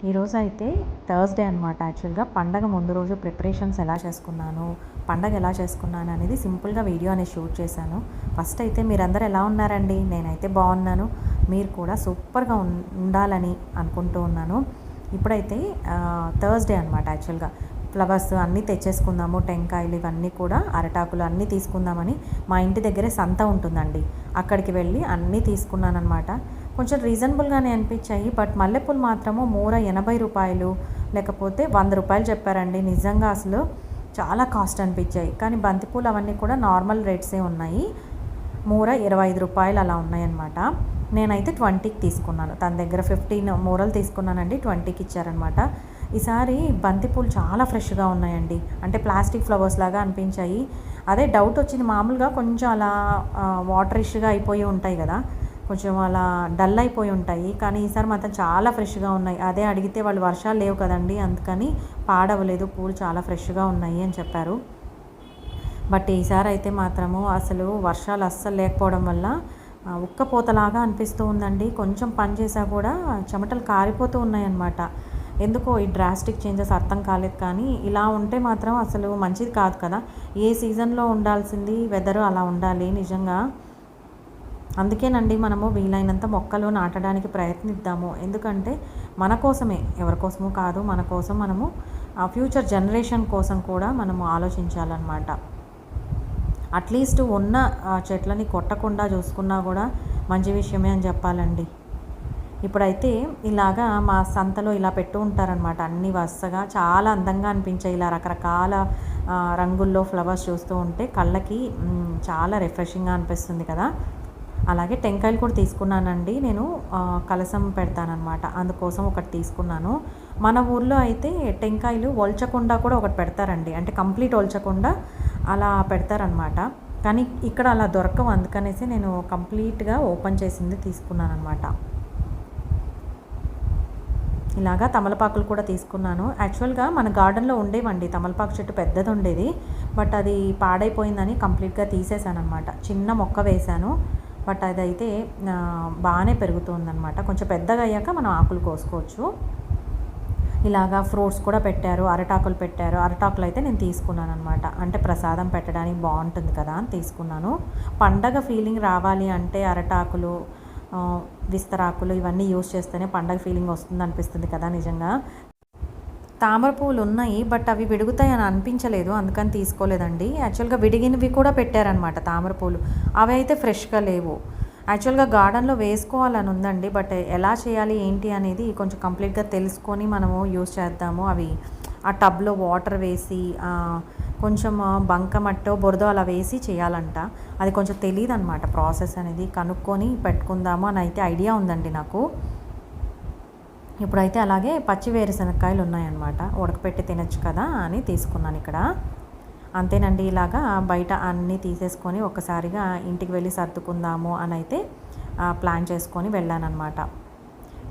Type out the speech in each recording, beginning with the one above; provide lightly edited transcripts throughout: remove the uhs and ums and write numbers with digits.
ఈరోజు అయితే థర్స్డే అనమాట. యాక్చువల్గా పండగ ముందు రోజు ప్రిపరేషన్స్ ఎలా చేసుకున్నాను, పండగ ఎలా చేసుకున్నాను అనేది సింపుల్గా వీడియో అనేది షూట్ చేశాను. ఫస్ట్ అయితే మీరందరూ ఎలా ఉన్నారండి? నేనైతే బాగున్నాను, మీరు కూడా సూపర్గా ఉండాలని అనుకుంటూ ఉన్నాను. ఇప్పుడైతే థర్స్డే అనమాట. యాక్చువల్గా ఫ్లవర్స్ అన్నీ తెచ్చేసుకుందాము, టెంకాయలు ఇవన్నీ కూడా, అరటాకులు అన్నీ తీసుకుందామని మా ఇంటి దగ్గరే సంత ఉంటుందండి, అక్కడికి వెళ్ళి అన్నీ తీసుకున్నాను అనమాట. కొంచెం రీజనబుల్గానే అనిపించాయి. బట్ మల్లెపూలు మాత్రము మూర 80 రూపాయలు లేకపోతే 100 రూపాయలు చెప్పారండి. నిజంగా అసలు చాలా కాస్ట్ అనిపించాయి. కానీ బంతిపూలు అవన్నీ కూడా నార్మల్ రేట్సే ఉన్నాయి. మూర 25 రూపాయలు అలా ఉన్నాయన్నమాట. నేనైతే 20కి తీసుకున్నాను. తన దగ్గర 15 మూరలు తీసుకున్నానండి, 20కి ఇచ్చారనమాట. ఈసారి బంతిపూలు చాలా ఫ్రెష్గా ఉన్నాయండి. అంటే ప్లాస్టిక్ ఫ్లవర్స్ లాగా అనిపించాయి. అదే డౌట్ వచ్చింది. మామూలుగా కొంచెం అలా వాటరిష్గా అయిపోయి ఉంటాయి కదా, కొంచెం అలా డల్ అయిపోయి ఉంటాయి. కానీ ఈసారి మాత్రం చాలా ఫ్రెష్గా ఉన్నాయి. అదే అడిగితే వాళ్ళు వర్షాలు లేవు కదండి, అందుకని పాడవలేదు, పూలు చాలా ఫ్రెష్గా ఉన్నాయి అని చెప్పారు. బట్ ఈసారి అయితే మాత్రము అసలు వర్షాలు అస్సలు లేకపోవడం వల్ల ఉక్కపోతలాగా అనిపిస్తూ ఉందండి. కొంచెం పని చేసా కూడా చెమటలు కారిపోతూ ఉన్నాయన్నమాట. ఎందుకో ఈ డ్రాస్టిక్ చేంజెస్ అర్థం కాలేదు. కానీ ఇలా ఉంటే మాత్రం అసలు మంచిది కాదు కదా. ఏ సీజన్లో ఉండాల్సింది వెదరు అలా ఉండాలి నిజంగా. అందుకేనండి మనము వీలైనంత మొక్కలు నాటడానికి ప్రయత్నిద్దాము. ఎందుకంటే మన కోసమే, ఎవరి కోసమో కాదు, మన కోసం మనము ఆ ఫ్యూచర్ జనరేషన్ కోసం కూడా మనము ఆలోచించాలన్నమాట. అట్లీస్ట్ ఉన్న చెట్లని కొట్టకుండా చూసుకున్నా కూడా మంచి విషయమే అని చెప్పాలండి. ఇప్పుడైతే ఇలాగా మా సంతలో ఇలా పెట్టు ఉంటారనమాట, అన్నీ వరుసగా చాలా అందంగా అనిపించాయి. ఇలా రకరకాల రంగుల్లో ఫ్లవర్స్ చూస్తూ ఉంటే కళ్ళకి చాలా రిఫ్రెషింగ్గా అనిపిస్తుంది కదా. అలాగే టెంకాయలు కూడా తీసుకున్నానండి. నేను కలసం పెడతానమాట, అందుకోసం ఒకటి తీసుకున్నాను. మన ఊర్లో అయితే టెంకాయలు ఒల్చకుండా కూడా ఒకటి పెడతారండి, అంటే కంప్లీట్ ఒల్చకుండా అలా పెడతారనమాట. కానీ ఇక్కడ అలా దొరకవు, అందుకనేసి నేను కంప్లీట్గా ఓపెన్ చేసింది తీసుకున్నాను అనమాట. ఇలాగా తమలపాకులు కూడా తీసుకున్నాను. యాక్చువల్గా మన గార్డెన్లో ఉండేవండి తమలపాకు చెట్టు, పెద్దది ఉండేది. బట్ అది పాడైపోయిందని కంప్లీట్గా తీసేసాను అనమాట. చిన్న మొక్క వేశాను, బట్ అదైతే బాగానే పెరుగుతుందన్నమాట. కొంచెం పెద్దగా అయ్యాక మనం ఆకులు కోసుకోవచ్చు. ఇలాగా ఫ్రూట్స్ కూడా పెట్టారు, అరటాకులు పెట్టారు. అరటాకులు అయితే నేను తీసుకున్నాను అనమాట, అంటే ప్రసాదం పెట్టడానికి బాగుంటుంది కదా అని తీసుకున్నాను. పండగ ఫీలింగ్ రావాలి అంటే అరటాకులు, విస్తరాకులు ఇవన్నీ యూస్ చేస్తేనే పండగ ఫీలింగ్ వస్తుంది అనిపిస్తుంది కదా నిజంగా. తామర పువ్వులు ఉన్నాయి, బట్ అవి విడుగుతాయి అని అనిపించలేదు, అందుకని తీసుకోలేదండి. యాక్చువల్గా విడిగినవి కూడా పెట్టారనమాట తామర పూలు, అవి అయితే ఫ్రెష్గా లేవు. యాక్చువల్గా గార్డెన్లో వేసుకోవాలని ఉందండి, బట్ ఎలా చేయాలి ఏంటి అనేది కొంచెం కంప్లీట్గా తెలుసుకొని మనము యూస్ చేద్దాము. అవి ఆ టబ్లో వాటర్ వేసి కొంచెం బంకమట్టో బురదో అలా వేసి చేయాలంట. అది కొంచెం తెలియదు అనమాట ప్రాసెస్ అనేది, కనుక్కొని పెట్టుకుందాము అని అయితే ఐడియా ఉందండి నాకు. ఇప్పుడైతే అలాగే పచ్చి వేరుశనక్కాయలు ఉన్నాయన్నమాట, ఉడకపెట్టి తినచ్చు కదా అని తీసుకున్నాను ఇక్కడ. అంతేనండి, ఇలాగా బయట అన్నీ తీసేసుకొని ఒక్కసారిగా ఇంటికి వెళ్ళి సర్దుకుందాము అని అయితే ప్లాన్ చేసుకొని వెళ్ళానన్నమాట.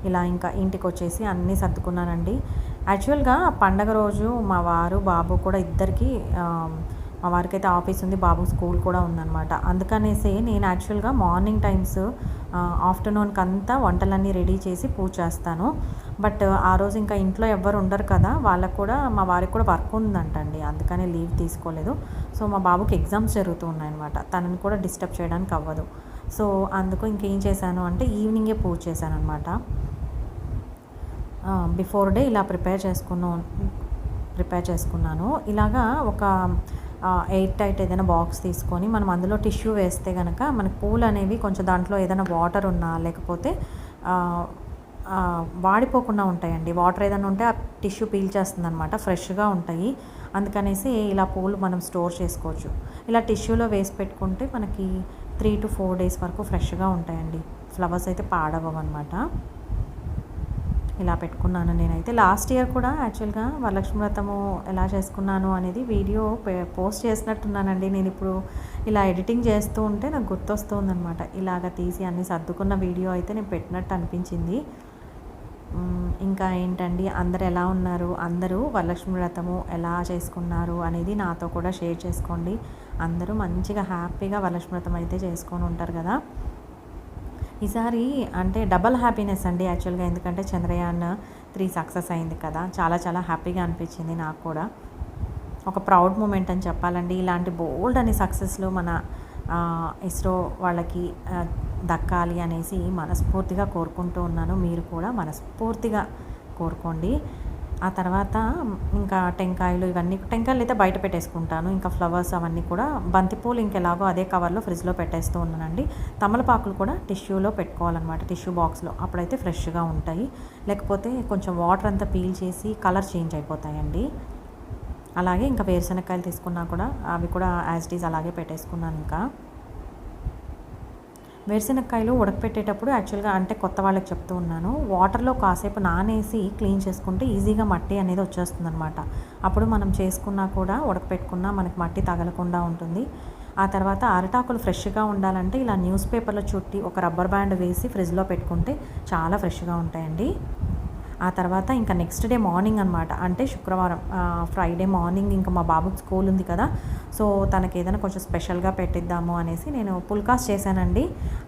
ఇలా ఇంకా ఇంటికి వచ్చేసి అన్నీ సర్దుకున్నానండి. యాక్చువల్గా పండగ రోజు మా వారు బాబు కూడా ఇద్దరికి, మా వారికి అయితే ఆఫీస్ ఉంది, బాబు స్కూల్ కూడా ఉందన్నమాట. అందుకనేసి నేను యాక్చువల్గా మార్నింగ్ టైమ్స్ ఆఫ్టర్నూన్కి అంతా వంటలన్నీ రెడీ చేసి పూజ చేస్తాను. బట్ ఆ రోజు ఇంకా ఇంట్లో ఎవ్వరు ఉండరు కదా, వాళ్ళకు కూడా మా వారికి కూడా వర్క్ ఉందంటండి, అందుకనే లీవ్ తీసుకోలేదు. సో మా బాబుకి ఎగ్జామ్స్ జరుగుతూ ఉన్నాయన్నమాట, తనని కూడా డిస్టర్బ్ చేయడానికి అవ్వదు. సో అందుకు ఇంకేం చేశాను అంటే ఈవినింగే పూజ చేశాను అనమాట. బిఫోర్ డే ఇలా ప్రిపేర్ చేసుకున్నాను. ఇలాగా ఒక ఎయిర్ టైట్ ఏదైనా బాక్స్ తీసుకొని మనం అందులో టిష్యూ వేస్తే కనుక మనకు పూలు అనేవి కొంచెం దాంట్లో ఏదైనా వాటర్ ఉన్నా లేకపోతే వాడిపోకుండా ఉంటాయండి. వాటర్ ఏదైనా ఉంటే ఆ టిష్యూ పీల్చేస్తుంది అనమాట, ఫ్రెష్గా ఉంటాయి. అందుకనేసి ఇలా పూలు మనం స్టోర్ చేసుకోవచ్చు. ఇలా టిష్యూలో వేసి పెట్టుకుంటే మనకి 3 to 4 days వరకు ఫ్రెష్గా ఉంటాయండి. ఫ్లవర్స్ అయితే పాడవవు అనమాట. ఇలా పెట్టుకున్నాను నేనైతే. లాస్ట్ ఇయర్ కూడా యాక్చువల్గా వరలక్ష్మి వ్రతము ఎలా చేసుకున్నాను అనేది వీడియో పోస్ట్ చేసినట్టున్నానండి. నేను ఇప్పుడు ఇలా ఎడిటింగ్ చేస్తూ ఉంటే నాకు గుర్తొస్తుందనమాట. ఇలాగ తీసి అన్నీ సర్దుకున్న వీడియో అయితే నేను పెట్టినట్టు అనిపించింది. ఇంకా ఏంటండి, అందరు ఎలా ఉన్నారు, అందరూ వరలక్ష్మి వ్రతము ఎలా చేసుకున్నారు అనేది నాతో కూడా షేర్ చేసుకోండి. అందరూ మంచిగా హ్యాపీగా వరలక్ష్మి వ్రతం అయితే చేసుకొని ఉంటారు కదా. ఈసారి అంటే డబల్ హ్యాపీనెస్ అండి యాక్చువల్గా, ఎందుకంటే చంద్రయాన్ 3 సక్సెస్ అయింది కదా! చాలా చాలా హ్యాపీగా అనిపించింది నాకు కూడా. ఒక ప్రౌడ్ మూమెంట్ అని చెప్పాలండి. ఇలాంటి బోల్డ్ అని సక్సెస్‌లు మన ఇస్రో వాళ్ళకి దక్కాలి అనేసి మనస్ఫూర్తిగా కోరుకుంటూ ఉన్నాను. మీరు కూడా మనస్ఫూర్తిగా కోరుకోండి. ఆ తర్వాత ఇంకా టెంకాయలు టెంకాయలు అయితే బయట పెట్టేసుకుంటాను. ఇంకా ఫ్లవర్స్ అవన్నీ కూడా బంతిపూలు ఇంకెలాగో అదే కవర్లో ఫ్రిడ్జ్‌లో పెట్టేస్తూ ఉన్నానండి. తమలపాకులు కూడా టిష్యూలో పెట్టుకోవాలన్నమాట, టిష్యూ బాక్స్‌లో. అప్పుడైతే ఫ్రెష్‌గా ఉంటాయి. లేకపోతే కొంచెం వాటర్ అంతా పీల్ చేసి కలర్ చేంజ్ అయిపోతాయండి. అలాగే ఇంకా వేరుశనక్కాయలు తీసుకున్నా కూడా అవి కూడా యాజ్ ఇట్ ఈజ్ అలాగే పెట్టేసుకున్నాను ఇంకా. వేరుశనక్కాయలు ఉడకపెట్టేటప్పుడు యాక్చువల్గా అంటే కొత్త వాళ్ళకి చెప్తూ ఉన్నాను, వాటర్లో కాసేపు నానేసి క్లీన్ చేసుకుంటే ఈజీగా మట్టి అనేది వచ్చేస్తుందనమాట. అప్పుడు మనం చేసుకున్నా కూడా ఉడకపెట్టుకున్నా మనకి మట్టి తగలకుండా ఉంటుంది. ఆ తర్వాత అరిటాకులు ఫ్రెష్గా ఉండాలంటే ఇలా న్యూస్ పేపర్లో చుట్టి ఒక రబ్బర్ బ్యాండ్ వేసి ఫ్రిడ్జ్లో పెట్టుకుంటే చాలా ఫ్రెష్గా ఉంటాయండి. ఆ తర్వాత ఇంకా నెక్స్ట్ డే మార్నింగ్ అనమాట, అంటే శుక్రవారం ఫ్రైడే మార్నింగ్ ఇంకా మా బాబుకి స్కూల్ ఉంది కదా, సో తనకి ఏదైనా కొంచెం స్పెషల్గా పెట్టిద్దాము అనేసి నేను పుల్కాస్ చేశానండి.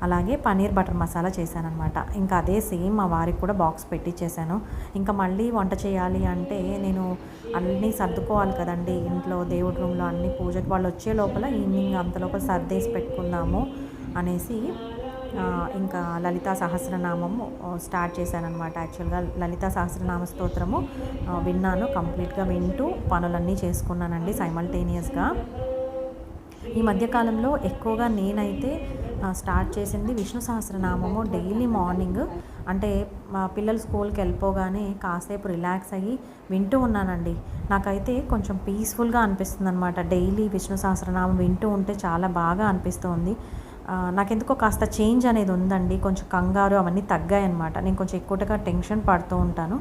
అలాగే పన్నీర్ బటర్ మసాలా చేశానఅనమాట. ఇంకా అదే సేమ్ మా వారికి కూడా బాక్స్ పెట్టించేసాను. ఇంకా మళ్ళీ వంట చేయాలి అంటే నేను అన్నీ సర్దుకోవాలి కదండి ఇంట్లో, దేవుడి రూమ్లో అన్ని పూజకి వాళ్ళు వచ్చే లోపల ఈవినింగ్ అంతలోపల సర్దేసి పెట్టుకుందాము అనేసి ఇంకా లలితా సహస్రనామము స్టార్ట్ చేశాననమాట. యాక్చువల్గా లలితా సహస్రనామ స్తోత్రము విన్నాను, కంప్లీట్గా వింటూ పనులన్నీ చేసుకున్నానండి సైమల్టేనియస్గా. ఈ మధ్యకాలంలో ఎక్కువగా నేనైతే స్టార్ట్ చేసింది విష్ణు సహస్రనామము డైలీ మార్నింగ్, అంటే మా పిల్లలు స్కూల్కి వెళ్ళిపోగానే కాసేపు రిలాక్స్ అయ్యి వింటూ ఉన్నానండి. నాకైతే కొంచెం పీస్ఫుల్గా అనిపిస్తుంది అనమాట. డైలీ విష్ణు సహస్రనామం వింటూ ఉంటే చాలా బాగా అనిపిస్తుంది. నాకెందుకో కాస్త చేంజ్ అనేది ఉందండి. కొంచెం కంగారు అవన్నీ తగ్గాయన్నమాట. నేను కొంచెం ఎక్కువగా టెన్షన్ పడుతూ ఉంటాను.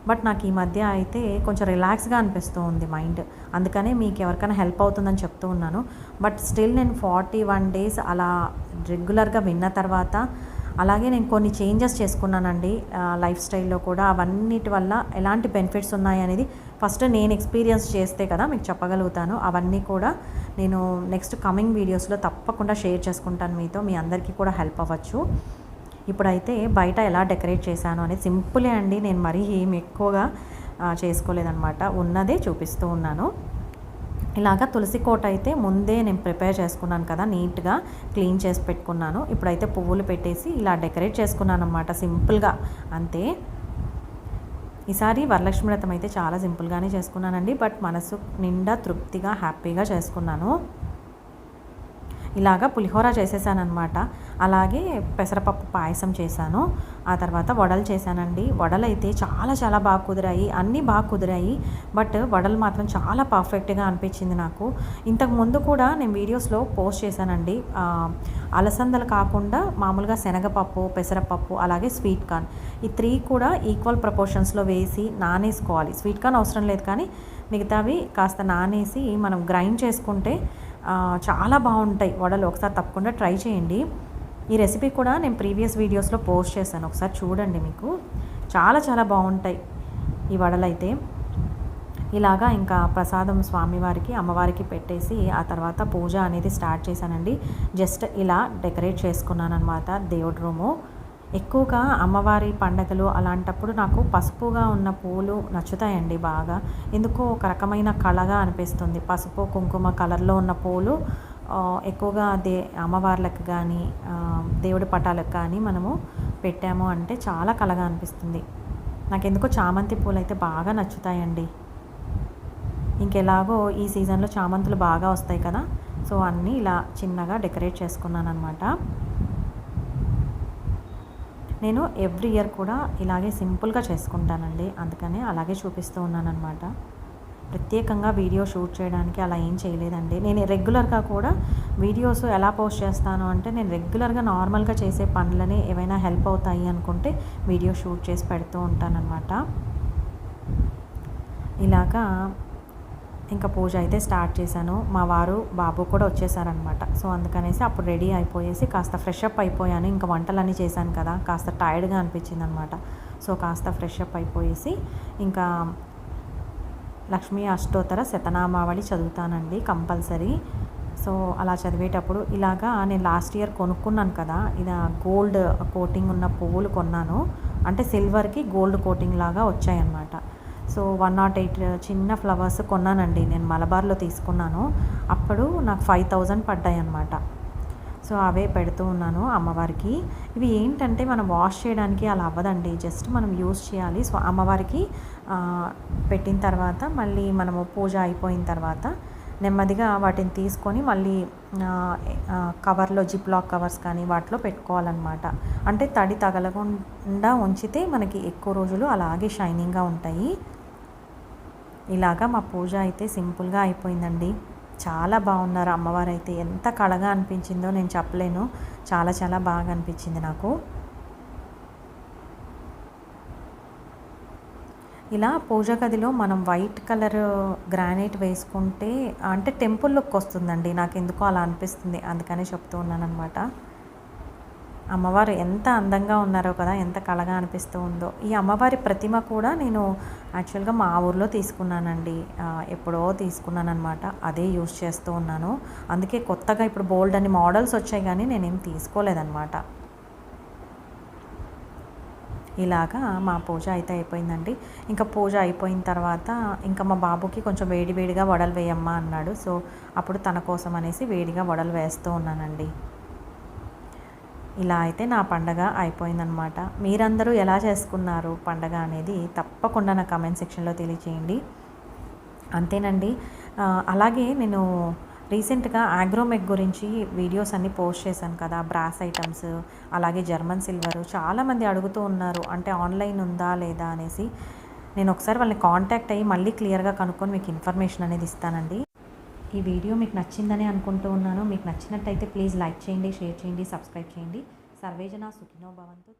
బట్ నాకు ఈ మధ్య అయితే కొంచెం రిలాక్స్గా అనిపిస్తూ ఉంది మైండ్. అందుకనే మీకు ఎవరికైనా హెల్ప్ అవుతుందని చెప్తూ ఉన్నాను. బట్ స్టిల్ నేను 41 డేస్ అలా రెగ్యులర్గా విన్న తర్వాత అలాగే నేను కొన్ని చేంజెస్ చేసుకున్నానండి లైఫ్ స్టైల్లో కూడా. అవన్నిటి వల్ల ఎలాంటి బెనిఫిట్స్ ఉన్నాయనేది ఫస్ట్ నేను ఎక్స్పీరియన్స్ చేస్తే కదా మీకు చెప్పగలుగుతాను. అవన్నీ కూడా నేను నెక్స్ట్ కమింగ్ వీడియోస్లో తప్పకుండా షేర్ చేసుకుంటాను మీతో, మీ అందరికీ కూడా హెల్ప్ అవ్వచ్చు. ఇప్పుడైతే బయట ఎలా డెకరేట్ చేశాను అనేది సింపులే అండి, నేను మరీ ఏమి ఎక్కువగా చేసుకోలేదన్నమాట, ఉన్నదే చూపిస్తూ ఉన్నాను. ఇలాగా తులసి కోట అయితే ముందే నేను ప్రిపేర్ చేసుకున్నాను కదా, నీట్గా క్లీన్ చేసి పెట్టుకున్నాను. ఇప్పుడైతే పువ్వులు పెట్టేసి ఇలా డెకరేట్ చేసుకున్నాను అన్నమాట, సింపుల్గా అంతే. ఈసారి వరలక్ష్మి వ్రతం అయితే చాలా సింపుల్గానే చేసుకున్నానండి, బట్ మనసు నిండా తృప్తిగా హ్యాపీగా చేసుకున్నాను. ఇలాగా పులిహోర చేసేసానమాట. అలాగే పెసరపప్పు పాయసం చేశాను. ఆ తర్వాత వడలు చేశానండి. వడలు అయితే చాలా చాలా బాగా కుదిరాయి, అన్నీ బాగా కుదిరాయి. బట్ వడలు మాత్రం చాలా పర్ఫెక్ట్గా అనిపించింది నాకు. ఇంతకుముందు కూడా నేను వీడియోస్లో పోస్ట్ చేశానండి. అలసందలు కాకుండా మామూలుగా శనగపప్పు, పెసరపప్పు, అలాగే స్వీట్ కార్న్, ఈ 3 కూడా ఈక్వల్ ప్రపోర్షన్స్లో వేసి నానేసుకోవాలి. స్వీట్ కార్న్ అవసరం లేదు, కానీ మిగతావి కాస్త నానేసి మనం గ్రైండ్ చేసుకుంటే చాలా బాగుంటాయి వడలు. ఒకసారి తప్పకుండా ట్రై చేయండి. ఈ రెసిపీ కూడా నేను ప్రీవియస్ వీడియోస్లో పోస్ట్ చేశాను, ఒకసారి చూడండి, మీకు చాలా చాలా బాగుంటాయి ఈ వడలు అయితే. ఇలాగా ఇంకా ప్రసాదం స్వామివారికి అమ్మవారికి పెట్టేసి ఆ తర్వాత పూజ అనేది స్టార్ట్ చేశానండి. జస్ట్ ఇలా డెకరేట్ చేసుకున్నాను అనమాట దేవుడి రూము. ఎక్కువగా అమ్మవారి పండగలు అలాంటప్పుడు నాకు పసుపుగా ఉన్న పూలు నచ్చుతాయండి బాగా. ఎందుకో ఒక రకమైన కళగా అనిపిస్తుంది. పసుపు కుంకుమ కలర్లో ఉన్న పూలు ఎక్కువగా అమ్మవార్లకు కానీ దేవుడి పటాలకు కానీ మనము పెట్టాము అంటే చాలా కళగా అనిపిస్తుంది. నాకెందుకో చామంతి పూలు అయితే బాగా నచ్చుతాయండి. ఇంకెలాగో ఈ సీజన్లో చామంతులు బాగా వస్తాయి కదా, సో అన్నీ ఇలా చిన్నగా డెకరేట్ చేసుకున్నాను అనమాట. నేను ఎవ్రీ ఇయర్ కూడా ఇలాగే సింపుల్గా చేసుకుంటానండి, అందుకనే అలాగే చూపిస్తూ ఉన్నాను అనమాట. ప్రత్యేకంగా వీడియో షూట్ చేయడానికి అలా ఏం చేయలేదండి. నేను రెగ్యులర్గా కూడా వీడియోస్ ఎలా పోస్ట్ చేస్తాను అంటే, నేను రెగ్యులర్గా నార్మల్గా చేసే పనులని ఏవైనా హెల్ప్ అవుతాయి అనుకుంటే వీడియో షూట్ చేసి పెడుతూ ఉంటానన్నమాట. ఇలాగా ఇంకా పూజ అయితే స్టార్ట్ చేశాను. మా వారు బాబు కూడా వచ్చేసారనమాట. సో అందుకనేసి అప్పుడు రెడీ అయిపోయేసి కాస్త ఫ్రెష్ అప్ అయిపోయాను. ఇంకా వంటలన్నీ చేశాను కదా, కాస్త టైర్డ్గా అనిపించింది అనమాట. సో కాస్త ఫ్రెష్ అప్ అయిపోయేసి ఇంకా లక్ష్మీ అష్టోత్తర శతనామావళి చదువుతానండి కంపల్సరీ. సో అలా చదివేటప్పుడు ఇలాగా నేను లాస్ట్ ఇయర్ కొనుక్కున్నాను కదా, ఇది గోల్డ్ కోటింగ్ ఉన్న పువ్వులు కొన్నాను. అంటే సిల్వర్కి గోల్డ్ కోటింగ్ లాగా వచ్చాయన్నమాట. సో 108 చిన్న ఫ్లవర్స్ కొన్నానండి, నేను మలబార్లో తీసుకున్నాను. అప్పుడు నాకు 5000 పడ్డాయి అన్నమాట. సో అవే పెడుతూ ఉన్నాను అమ్మవారికి. ఇవి ఏంటంటే మనం వాష్ చేయడానికి అలా అవ్వదండి, జస్ట్ మనం యూస్ చేయాలి. సో అమ్మవారికి పెట్టిన తర్వాత మళ్ళీ మనము పూజ అయిపోయిన తర్వాత నెమ్మదిగా వాటిని తీసుకొని మళ్ళీ కవర్లో జిప్ లాక్ కవర్స్ కానీ వాటిలో పెట్టుకోవాలన్నమాట. అంటే తడి తగలకుండా ఉంచితే మనకి ఎక్కువ రోజులు అలాగే షైనింగ్గా ఉంటాయి. ఇలాగా మా పూజ అయితే సింపుల్గా అయిపోయిందండి. చాలా బాగున్నారు అమ్మవారు అయితే, ఎంత కళగా అనిపించిందో నేను చెప్పలేను. చాలా చాలా బాగా అనిపించింది నాకు. ఇలా పూజ గదిలో మనం వైట్ కలర్ గ్రానైట్ వేసుకుంటే అంటే టెంపుల్ లుక్ వస్తుందండి, నాకు ఎందుకో అలా అనిపిస్తుంది, అందుకనే చెప్తూ ఉన్నానమాట. అమ్మవారు ఎంత అందంగా ఉన్నారో కదా, ఎంత కళగా అనిపిస్తూ ఉందో. ఈ అమ్మవారి ప్రతిమ కూడా నేను యాక్చువల్గా మా ఊర్లో తీసుకున్నానండి, ఎప్పుడో తీసుకున్నాను అనమాట. అదే యూజ్ చేస్తూ ఉన్నాను. అందుకే కొత్తగా ఇప్పుడు బోల్డ్ అని మోడల్స్ వచ్చాయి కానీ నేనేం తీసుకోలేదన్నమాట. ఇలాగా మా పూజ అయితే అయిపోయిందండి. ఇంకా పూజ అయిపోయిన తర్వాత ఇంకా మా బాబుకి కొంచెం వేడి వేడిగా వడలు వేయమ్మా అన్నాడు. సో అప్పుడు తన కోసం అనేసి వేడిగా వడలు వేస్తూ ఉన్నానండి. ఇలా అయితే నా పండగ అయిపోయిందనమాట. మీరందరూ ఎలా చేసుకున్నారు పండగ అనేది తప్పకుండా నా కామెంట్ సెక్షన్లో తెలియచేయండి. అంతేనండి. అలాగే నేను రీసెంట్గా ఆగ్రోమెక్ గురించి వీడియోస్ అన్నీ పోస్ట్ చేశాను కదా, బ్రాస్ ఐటమ్స్, అలాగే జర్మన్ సిల్వరు. చాలామంది అడుగుతూ ఉన్నారు అంటే ఆన్లైన్ ఉందా లేదా అనేసి. నేను ఒకసారి వాళ్ళని కాంటాక్ట్ అయ్యి మళ్ళీ క్లియర్గా కనుక్కొని మీకు ఇన్ఫర్మేషన్ అనేది ఇస్తానండి. ఈ వీడియో మీకు నచ్చిందని అనుకుంటూ ఉన్నాను. మీకు నచ్చినట్టయితే ప్లీజ్ లైక్ చేయండి, షేర్ చేయండి, సబ్స్క్రైబ్ చేయండి. సర్వేజన సుఖినో భవంతు.